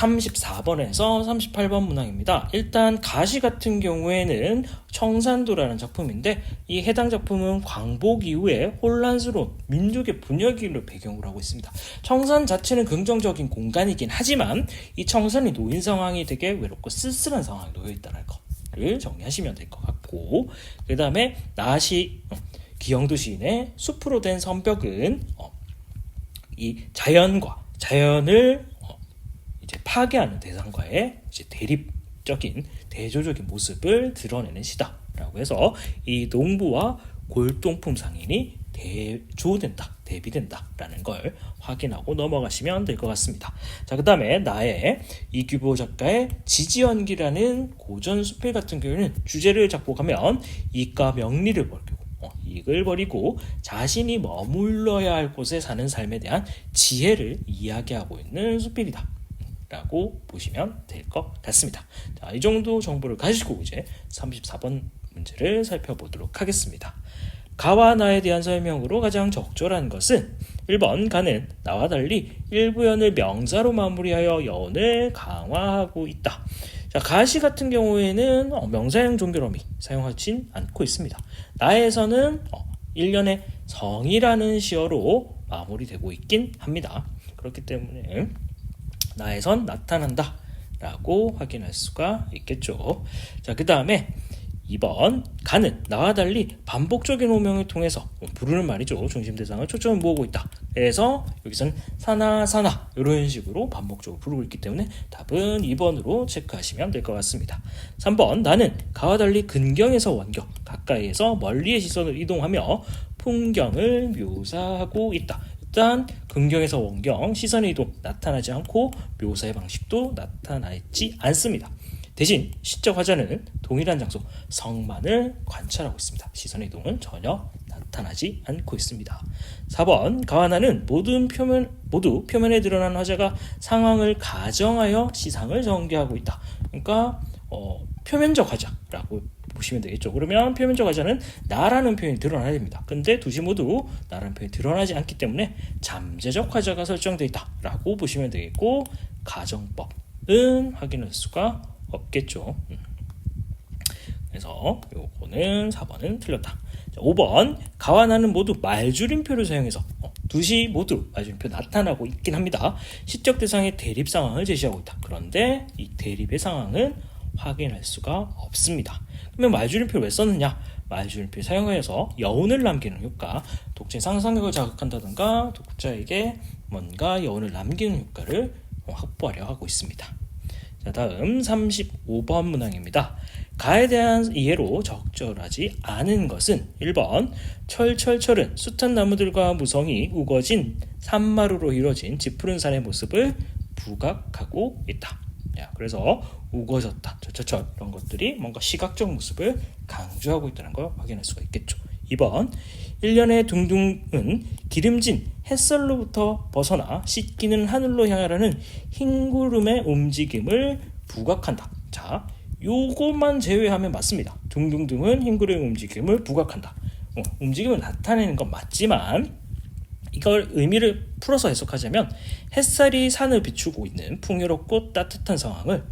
34번에서 38번 문항입니다. 일단 가시 같은 경우에는 청산도라는 작품인데 이 해당 작품은 광복 이후에 혼란스러운 민족의 분열기를 배경으로 하고 있습니다. 청산 자체는 긍정적인 공간이긴 하지만 이 청산이 놓인 상황이 되게 외롭고 쓸쓸한 상황에 놓여 있다는 거를 정리하시면 될 것 같고, 그 다음에 나시 기영도 시인의 숲으로 된 성벽은 이 자연을 이제 파괴하는 대상과의 이제 대립적인 대조적인 모습을 드러내는 시다라고 해서 이 농부와 골동품 상인이 대비된다라는 걸 확인하고 넘어가시면 될 것 같습니다. 자, 그 다음에 나의 이규보 작가의 지지연기라는 고전 수필 같은 경우는 주제를 작곡하면 이익과 명리를 버리고 이익을 버리고 자신이 머물러야 할 곳에 사는 삶에 대한 지혜를 이야기하고 있는 수필이다 라고 보시면 될 것 같습니다. 자, 이 정도 정보를 가지고 이제 34번 문제를 살펴보도록 하겠습니다. 가와 나에 대한 설명으로 가장 적절한 것은 1번 가는 나와 달리 일부연을 명사로 마무리하여 여운을 강화하고 있다. 자, 가시 같은 경우에는 명사형 종결어미 사용하진 않고 있습니다. 나에서는 1년의 성이라는 시어로 마무리되고 있긴 합니다. 그렇기 때문에 나에선 나타난다 라고 확인할 수가 있겠죠. 자, 그 다음에 2번 가는 나와 달리 반복적인 호명을 통해서 부르는 말이죠. 중심 대상을 초점을 모으고 있다. 그래서 여기서는 사나 이런 식으로 반복적으로 부르고 있기 때문에 답은 2번으로 체크하시면 될 것 같습니다. 3번 나는 가와 달리 근경에서 원경 가까이에서 멀리의 시선을 이동하며 풍경을 묘사하고 있다. 일단 근경에서 원경 시선의 이동 나타나지 않고 묘사의 방식도 나타나지 않습니다. 대신 시적 화자는 동일한 장소 성만을 관찰하고 있습니다. 시선의 이동은 전혀 나타나지 않고 있습니다. 4번 가와 나는 모두 표면에 드러난 화자가 상황을 가정하여 시상을 전개하고 있다. 그러니까 표면적 화자라고 보시면 되겠죠. 그러면 표면적 화자는 나라는 표현이 드러나야 됩니다. 근데 두시 모두 나라는 표현이 드러나지 않기 때문에 잠재적 화자가 설정되어 있다라고 보시면 되겠고, 가정법은 확인할 수가 없겠죠. 그래서 요거는 4번은 틀렸다. 자, 5번 가와 나는 모두 말줄임표를 사용해서 두시 모두 말줄임표 나타나고 있긴 합니다. 시적 대상의 대립 상황을 제시하고 있다. 그런데 이 대립의 상황은 확인할 수가 없습니다. 그러면 말줄임표를 왜 썼느냐? 말줄임표 사용하여서 여운을 남기는 효과, 독자의 상상력을 자극한다든가 독자에게 뭔가 여운을 남기는 효과를 확보하려 하고 있습니다. 자, 다음 35번 문항입니다. 가에 대한 이해로 적절하지 않은 것은 1번 철철철은 숱한 나무들과 무성이 우거진 산마루로 이루어진 짙푸른 산의 모습을 부각하고 있다. 야, 그래서 우거졌다, 철철철 이런 것들이 뭔가 시각적 모습을 강조하고 있다는 걸 확인할 수가 있겠죠. 2번 1년의 둥둥은 기름진 햇살로부터 벗어나 씻기는 하늘로 향하라는 흰 구름의 움직임을 부각한다. 자, 요것만 제외하면 맞습니다. 둥둥둥은 흰 구름의 움직임을 부각한다. 움직임을 나타내는 건 맞지만 이걸 의미를 풀어서 해석하자면 햇살이 산을 비추고 있는 풍요롭고 따뜻한 상황을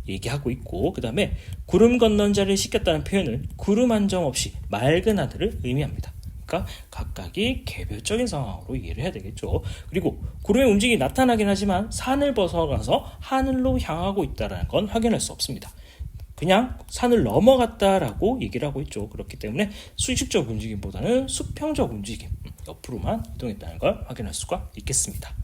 얘기하고 있고, 그 다음에 구름 건넌 자를 씻겼다는 표현은 구름 한 점 없이 맑은 하늘을 의미합니다. 그러니까 각각이 개별적인 상황으로 이해를 해야 되겠죠. 그리고 구름의 움직임이 나타나긴 하지만 산을 벗어나서 하늘로 향하고 있다는 건 확인할 수 없습니다. 그냥 산을 넘어갔다라고 얘기를 하고 있죠. 그렇기 때문에 수직적 움직임보다는 수평적 움직임, 옆으로만 이동했다는 걸 확인할 수가 있겠습니다.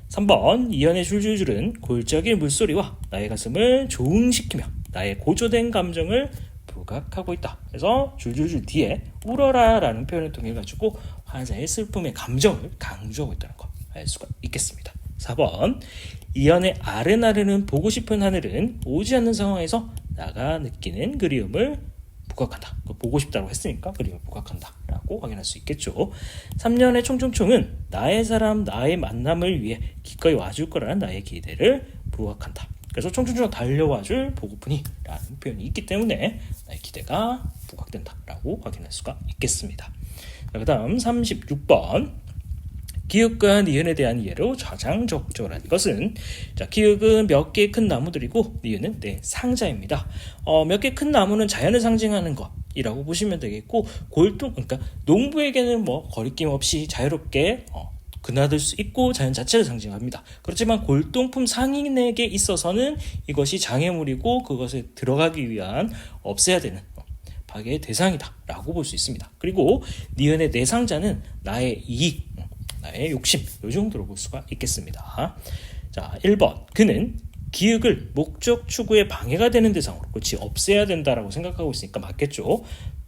3번 이연의 줄줄줄은 골짜기의 물소리와 나의 가슴을 조응시키며 나의 고조된 감정을 부각하고 있다. 그래서 줄줄줄 뒤에 울어라 라는 표현을 통해 가지고 화자의 슬픔의 감정을 강조하고 있다는 걸 알 수가 있겠습니다. 4번 이연의 아른아른은 보고 싶은 하늘은 오지 않는 상황에서 나가 느끼는 그리움을 부각한다. 보고 싶다고 했으니까 그림을 부각한다 라고 확인할 수 있겠죠. 3년의 총총총은 나의 사람 나의 만남을 위해 기꺼이 와줄 거라는 나의 기대를 부각한다. 그래서 총총총 달려와줄 보고프니 라는 표현이 있기 때문에 나의 기대가 부각된다 라고 확인할 수가 있겠습니다. 그 다음 36번 기역과 니은에 대한 이해로 가장 적절한 것은, 자, 기역은 몇 개의 큰 나무들이고 니은은 네 상자입니다. 몇 개 큰 나무는 자연을 상징하는 것이라고 보시면 되겠고, 골동, 그러니까 농부에게는 뭐 거리낌 없이 자유롭게 그나들 수 있고 자연 자체를 상징합니다. 그렇지만 골동품 상인에게 있어서는 이것이 장애물이고 그것에 들어가기 위한 없애야 되는 파괴의 대상이다 라고 볼 수 있습니다. 그리고 니은의 내상자는 나의 이익, 나의 욕심, 이 정도로 볼 수가 있겠습니다. 자, 1번. 그는 기역을 목적 추구에 방해가 되는 대상으로, 그렇지, 없애야 된다라고 생각하고 있으니까 맞겠죠.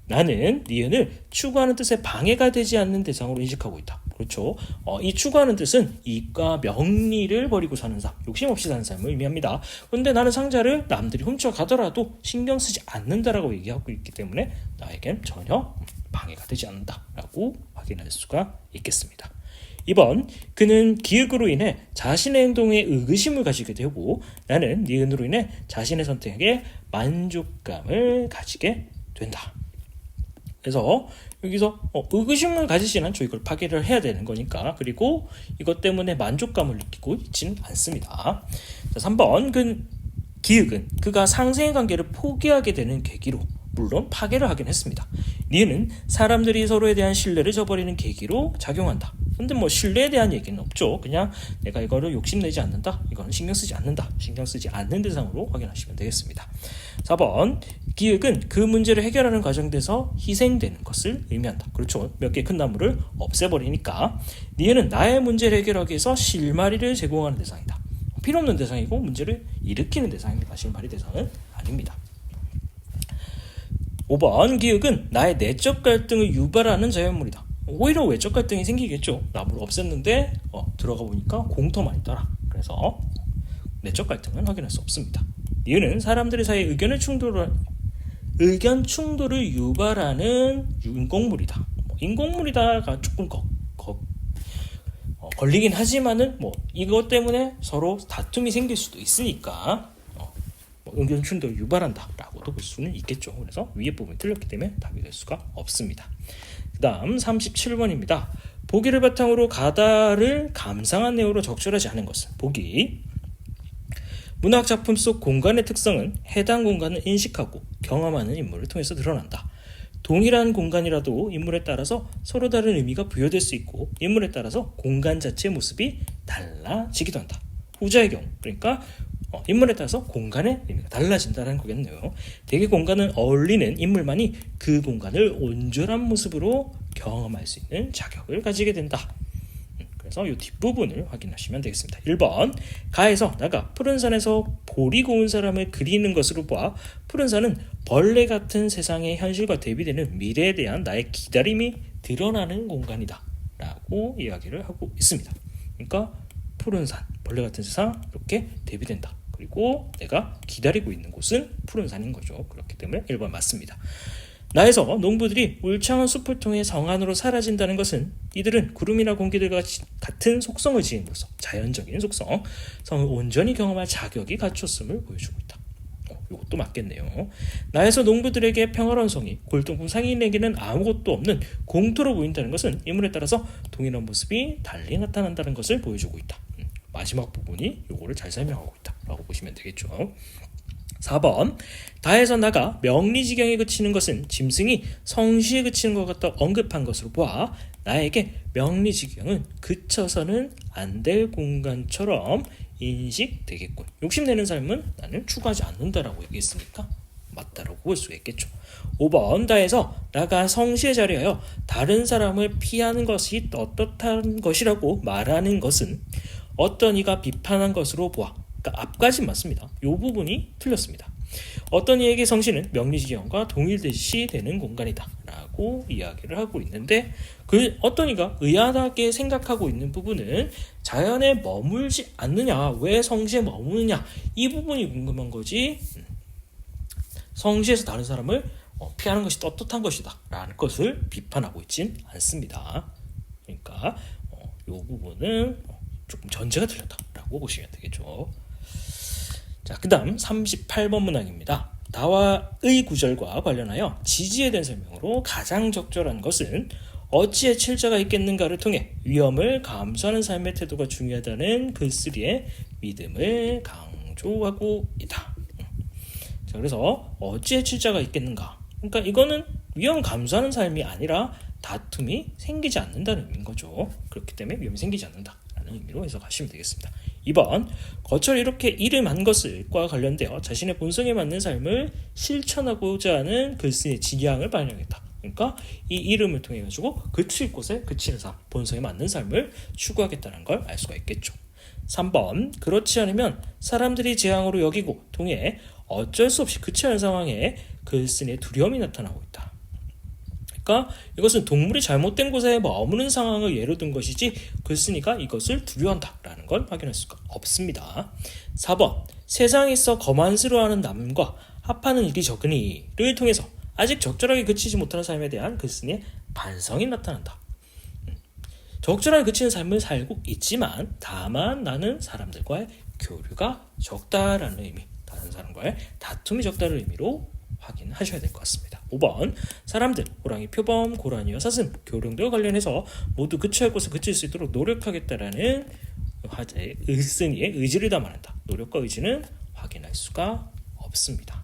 나는 니은을 추구하는 뜻에 방해가 되지 않는 대상으로 인식하고 있다. 그렇죠. 이 추구하는 뜻은 이익과 명리를 버리고 사는 삶, 욕심 없이 사는 삶을 의미합니다. 그런데 나는 상자를 남들이 훔쳐가더라도 신경 쓰지 않는다라고 얘기하고 있기 때문에 나에겐 전혀 방해가 되지 않는다라고 확인할 수가 있겠습니다. 2번. 그는 기역으로 인해 자신의 행동에 의구심을 가지게 되고 나는 니은으로 인해 자신의 선택에 만족감을 가지게 된다. 그래서 여기서 의구심을 가지진 않죠. 이걸 파괴를 해야 되는 거니까. 그리고 이것 때문에 만족감을 느끼고 있지는 않습니다. 자, 3번. 기역은 그가 상생의 관계를 포기하게 되는 계기로, 물론 파괴를 하긴 했습니다. 니은은 사람들이 서로에 대한 신뢰를 저버리는 계기로 작용한다. 근데 뭐 신뢰에 대한 얘기는 없죠. 그냥 내가 이거를 욕심내지 않는다, 이거는 신경 쓰지 않는다, 신경 쓰지 않는 대상으로 확인하시면 되겠습니다. 4번. 기역은 그 문제를 해결하는 과정에서 희생되는 것을 의미한다. 그렇죠. 몇 개 큰 나무를 없애버리니까. 니은은 나의 문제를 해결하기 위해서 실마리를 제공하는 대상이다. 필요없는 대상이고 문제를 일으키는 대상입니다. 실마리 대상은 아닙니다. 5번. 기역은 나의 내적 갈등을 유발하는 자연물이다. 오히려 외적 갈등이 생기겠죠. 나무를 없앴는데 들어가 보니까 공터만 있더라. 그래서 내적 갈등은 확인할 수 없습니다. 니은은 사람들의 사이에 의견 충돌을 유발하는 인공물이다. 인공물이다가 조금 걸리긴 하지만은 이것 때문에 서로 다툼이 생길 수도 있으니까 의견 충돌을 유발한다라고도 볼 수는 있겠죠. 그래서 위에 부분이 틀렸기 때문에 답이 될 수가 없습니다. 그 다음 37번입니다. 보기를 바탕으로 가다를 감상한 내용으로 적절하지 않은 것은, 보기. 문학 작품 속 공간의 특성은 해당 공간을 인식하고 경험하는 인물을 통해서 드러난다. 동일한 공간이라도 인물에 따라서 서로 다른 의미가 부여될 수 있고 인물에 따라서 공간 자체의 모습이 달라지기도 한다. 후자의 경우, 그러니까 인물에 따라서 공간의 의미가 달라진다는 거겠네요. 대개 공간은 어울리는 인물만이 그 공간을 온전한 모습으로 경험할 수 있는 자격을 가지게 된다. 그래서 이 뒷부분을 확인하시면 되겠습니다. 1번. 가에서 나가 푸른 산에서 볼이 고운 사람을 그리는 것으로 봐 푸른 산은 벌레 같은 세상의 현실과 대비되는 미래에 대한 나의 기다림이 드러나는 공간이다 라고 이야기를 하고 있습니다. 그러니까 푸른 산, 벌레 같은 세상, 이렇게 대비된다. 그리고 내가 기다리고 있는 곳은 푸른 산인 거죠. 그렇기 때문에 1번 맞습니다. 나에서 농부들이 울창한 숲을 통해 성 안으로 사라진다는 것은 이들은 구름이나 공기들과 같은 속성을 지님으로써 자연적인 속성, 성을 온전히 경험할 자격이 갖췄음을 보여주고 있다. 이것도 맞겠네요. 나에서 농부들에게 평화로운 성이 골동품 상인에게는 아무것도 없는 공터로 보인다는 것은 인물에 따라서 동일한 모습이 달리 나타난다는 것을 보여주고 있다. 마지막 부분이 이거를 잘 설명하고 있다라고 보시면 되겠죠. 4번. 다에서 나가 명리지경에 그치는 것은 짐승이 성시에 그치는 것 같다 언급한 것으로 보아 나에게 명리지경은 그쳐서는 안 될 공간처럼 인식되겠군. 욕심내는 삶은 나는 추구하지 않는다라고 얘기했으니까 맞다라고 볼 수 있겠죠. 5번. 다에서 나가 성시에 자리하여 다른 사람을 피하는 것이 떳떳한 것이라고 말하는 것은 어떤 이가 비판한 것으로 보아, 그러니까 앞까지 맞습니다. 이 부분이 틀렸습니다. 어떤 이에게 성시는 명리지경과 동일듯이 되는 공간이다 라고 이야기를 하고 있는데, 그 어떤 이가 의아하게 생각하고 있는 부분은 자연에 머물지 않느냐, 왜 성시에 머무느냐, 이 부분이 궁금한 거지, 성시에서 다른 사람을 피하는 것이 떳떳한 것이다 라는 것을 비판하고 있진 않습니다. 그러니까 이 부분은 조금 전제가 틀렸다라고 보시면 되겠죠. 자, 그 다음 38번 문항입니다. 다와의 구절과 관련하여 지지에 대한 설명으로 가장 적절한 것은 어찌에 칠자가 있겠는가를 통해 위험을 감수하는 삶의 태도가 중요하다는 글쓰리의 믿음을 강조하고 있다. 자, 그래서 어찌에 칠자가 있겠는가? 그러니까 이거는 위험 감수하는 삶이 아니라 다툼이 생기지 않는다는 의미인 거죠. 그렇기 때문에 위험이 생기지 않는다라는 의미로 해석하시면 되겠습니다. 2번, 거철 이렇게 이름한 것을과 관련되어 자신의 본성에 맞는 삶을 실천하고자 하는 글쓰기의 지향을 반영했다. 그러니까 이 이름을 통해 가지고 그칠 곳에 그치는 삶, 본성에 맞는 삶을 추구하겠다는 걸 알 수가 있겠죠. 3번, 그렇지 않으면 사람들이 재앙으로 여기고 통해 어쩔 수 없이 그쳐야 하는 상황에 글쓴이의 두려움이 나타나고 있다. 그러니까 이것은 동물이 잘못된 곳에 머무는 상황을 예로 든 것이지 글쓴이가 이것을 두려워한다라는 걸 확인할 수가 없습니다. 4번, 세상에 있어 거만스러워하는 남과 합하는 일이 적으니를 통해서 아직 적절하게 그치지 못하는 삶에 대한 글쓴이의 반성이 나타난다. 적절하게 그치는 삶을 살고 있지만 다만 나는 사람들과의 교류가 적다라는 의미, 다른 사람과의 다툼이 적다는 의미로 확인하셔야 될 것 같습니다. 5번, 사람들, 호랑이, 표범, 고라니와 사슴, 교룡들과 관련해서 모두 그쳐야 할 곳에 그칠 수 있도록 노력하겠다라는 글쓴이의 의지를 담아낸다. 노력과 의지는 확인할 수가 없습니다.